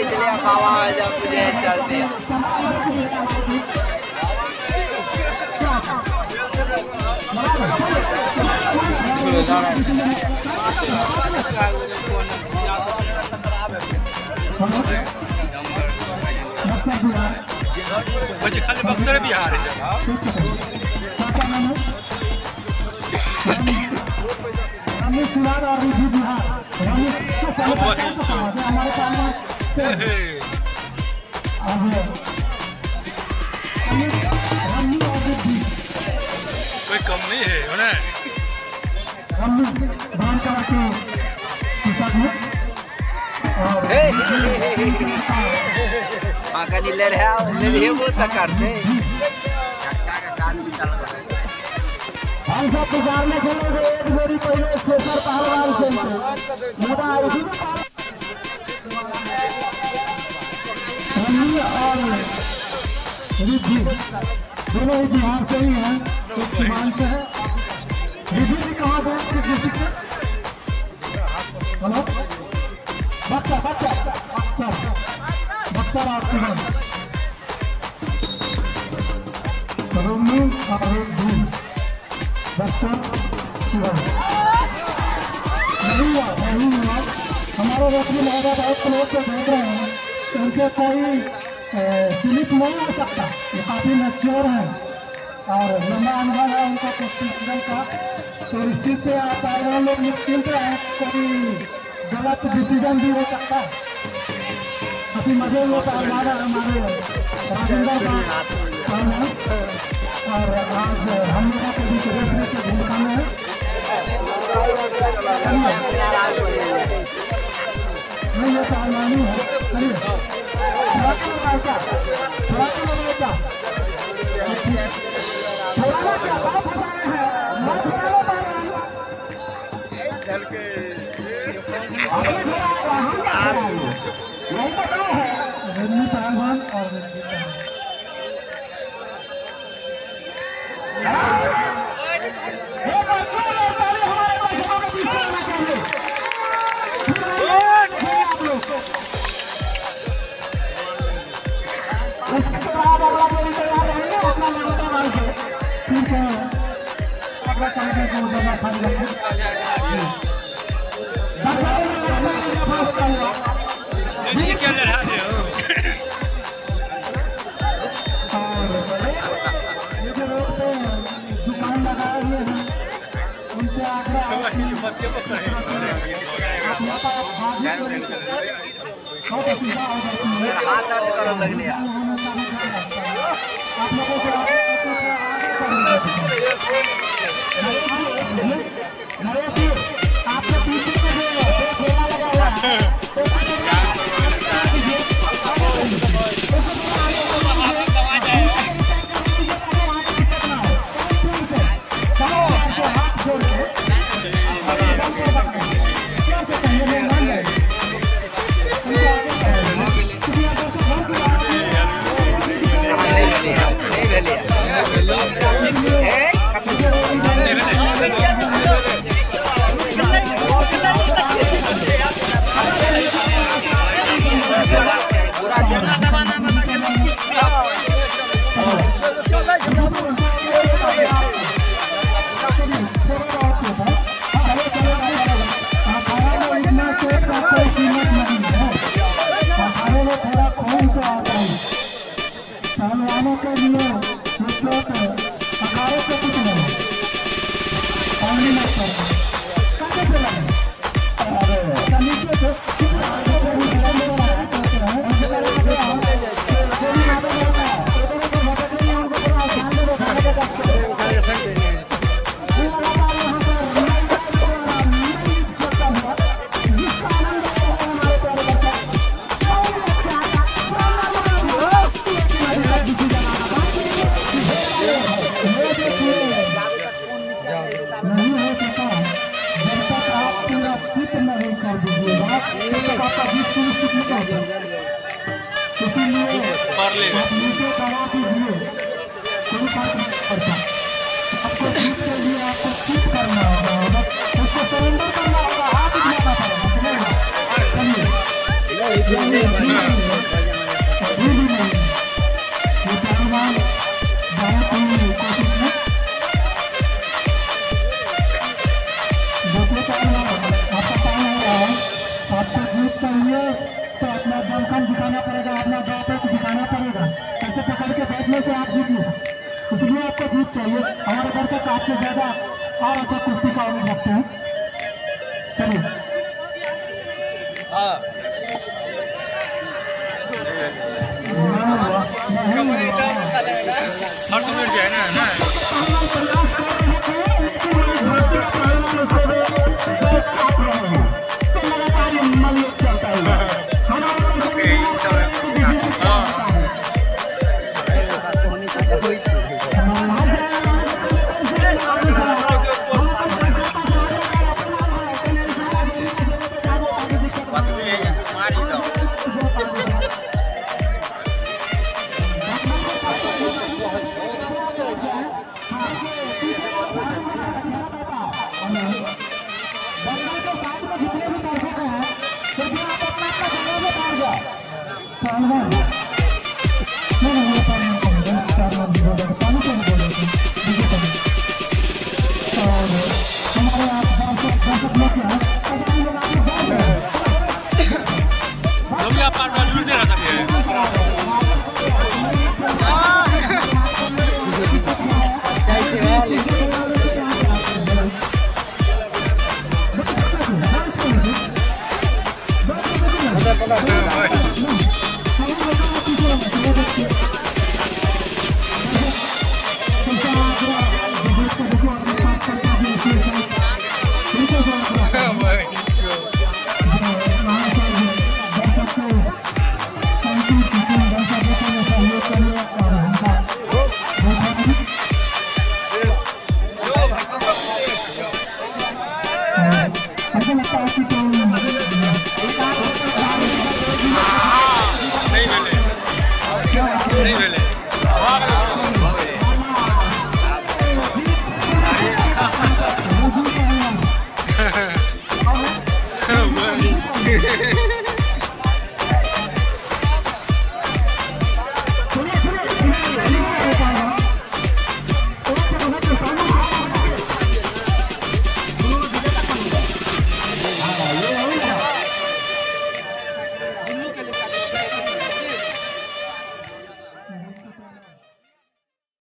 इसलिए मामा जब मुझे चल दिया। मुझे खाली बक्सर बिहार है कोई कम नहीं है उन्हें आका नहीं ले रहे वो तक करते हम सब गुजारने चलेंगे एक जोड़ी पहले शेखर पहलवान से और रिद्धि दोनों ही बिहार से ही हैं, एक सीमांत से है। रिद्धि भी कहाँ से, किस डिस्ट्रिक्ट से? हेलो बक्सर बक्सर बक्सर बक्सर और सीमांत रोमी और धूम बक्सर सीमांत नहीं हुआ हमारे रेफरी महोदय बहुत क्लोज से देख रहे हैं, उनसे कोई स्लिप नहीं हो सकता। ये काफ़ी मैच्योर हैं और लंबा अनुभव है उनका कुश्ती का, तो इस चीज़ से पहलवान लोग निश्चिंत हैं, कोई गलत डिसीजन भी हो सकता है। काफ़ी मजे में पहलवान हमारे राजेंद्र का काम है और आज हम लोगों के बीच रेफरी की भूमिका में है। नहीं ये पहलवानी है, चलिए पहलवान और ये क्या लड़ा रहे हो? दुकान लगाए हुए हैं उनसे आग्रह हाथ दर्द करो लग लिया। आप लोगों से आपके पीछे से ठेला लगा हुआ है पहलवानों के लिए अखाड़े से कुछ नहीं पानी मत करो कैसे चला नीचे से नहीं जीत चाहिए तो अपना दमखम दिखाना पड़ेगा, अपना दांत दिखाना पड़ेगा। ऐसे पकड़ के बैठने से आप जीत नहीं सकते, इसलिए आपको जीत चाहिए। हमारे घर तक आपसे ज़्यादा और अच्छा कुश्ती का उम्मीद रखते हैं। चलिए हर तो मिल जाए ना मुझे लगता है कि